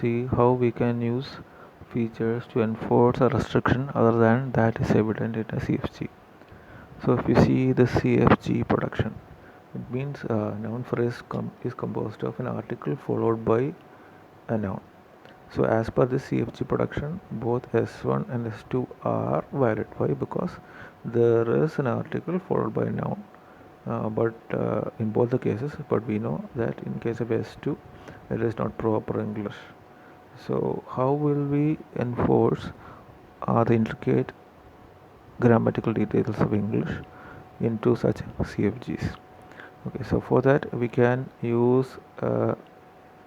See how we can use features to enforce a restriction other than that is evident in a CFG. So if you see the CFG production, it means a noun phrase is composed of an article followed by a noun. So as per the CFG production, both S1 and S2 are valid. Why? Because there is an article followed by a noun. But in both the cases, but we know that in case of S2, it is not proper English. So how will we enforce the intricate grammatical details of English into such CFGs? Okay, so for that we can use a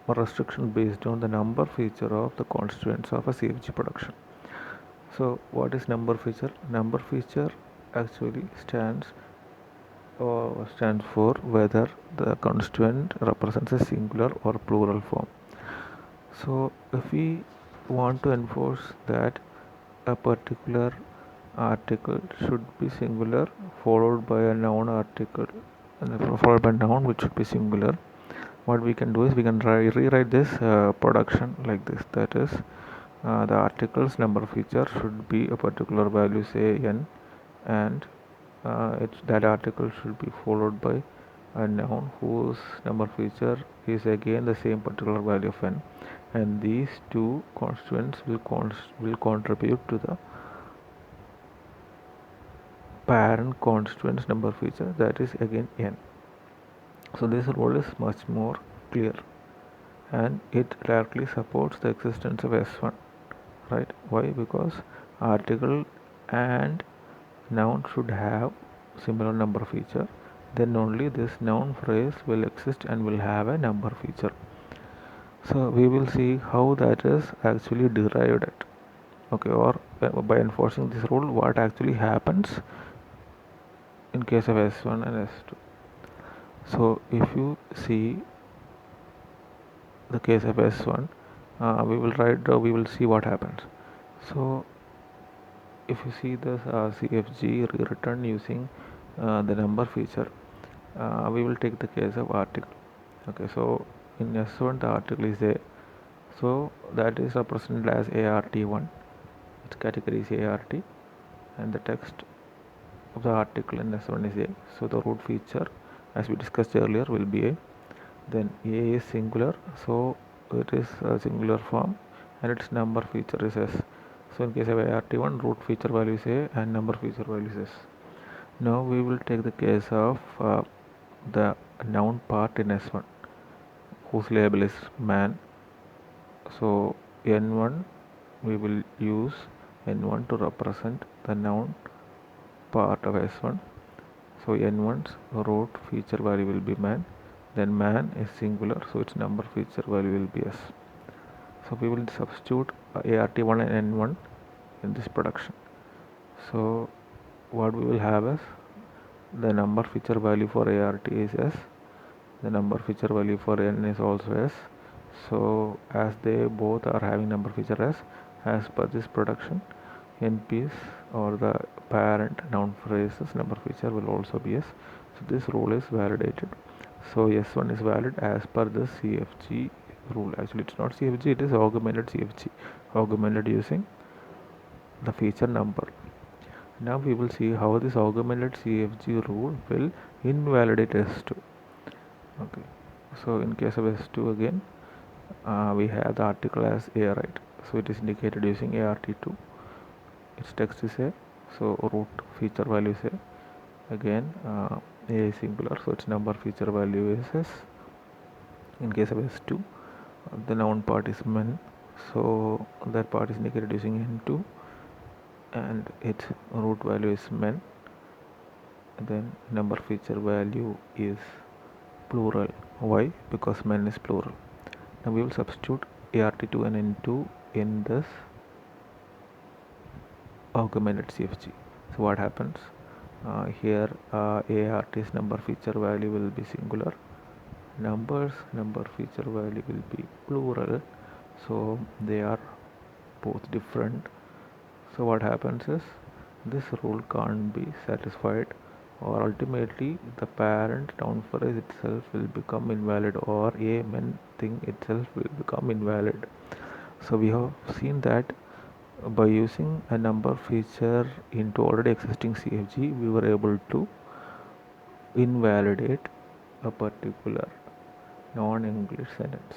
restriction based on the number feature of the constituents of a CFG production. So what is number feature? Number feature actually stands for whether the constituent represents a singular or plural form. So if we want to enforce that a particular article should be singular followed by a noun article and followed by a noun which should be singular, what we can do is we can rewrite this production like this. That is, the article's number feature should be a particular value, say n, and that article should be followed by a noun whose number feature is again the same particular value of n, and these two constituents will contribute to the parent constituent's number feature, that is again n. So this rule is much more clear and it directly supports the existence of S1, right? Why? Because article and noun should have similar number feature, then only this noun phrase will exist and will have a number feature. So we will see how that is actually derived at, okay, or by enforcing this rule what actually happens in case of S1 and S2. So if you see the case of S1, we will see what happens. So if you see this CFG rewritten using the number feature, we will take the case of article. Okay, so in S1 the article is A, so that is represented as ART1. Its category is ART, and the text of the article in S1 is A. So the root feature, as we discussed earlier, will be A. Then A is singular, so it is a singular form, and its number feature is S. So in case of ART1, root feature value is A and number feature value is S. Now we will take the case of the noun part in S1 whose label is man. So N1, we will use N1 to represent the noun part of S1. So N1's root feature value will be man. Then man is singular, so its number feature value will be S. So we will substitute ART1 and N1 in this production. So what we will have is the number feature value for ART is S, the number feature value for N is also S. So as they both are having number feature S, as per this production, NP's or the parent noun phrase's number feature will also be S. So this rule is validated. So S1 is valid as per the CFG rule. Actually it's not CFG, it is augmented CFG, augmented using the feature number. Now we will see how this augmented CFG rule will invalidate S2. Okay, so in case of S2 again, we have the article as A, right? So it is indicated using ART2. Its text is A, so root feature value is A. Again, A is singular, so its number feature value is S. In case of S2, the noun part is men, so that part is indicated using N2, and its root value is men. Then number feature value is plural. Why? Because men is plural. Now we will substitute ART2 and N2 in this augmented CFG. So what happens? Here ART's number feature value will be singular. Numbers number feature value will be plural. So they are both different. So what happens is this rule can't be satisfied or ultimately the parent noun phrase itself will become invalid, or a main thing itself will become invalid. So we have seen that by using a number feature into already existing CFG, we were able to invalidate a particular non-English sentence.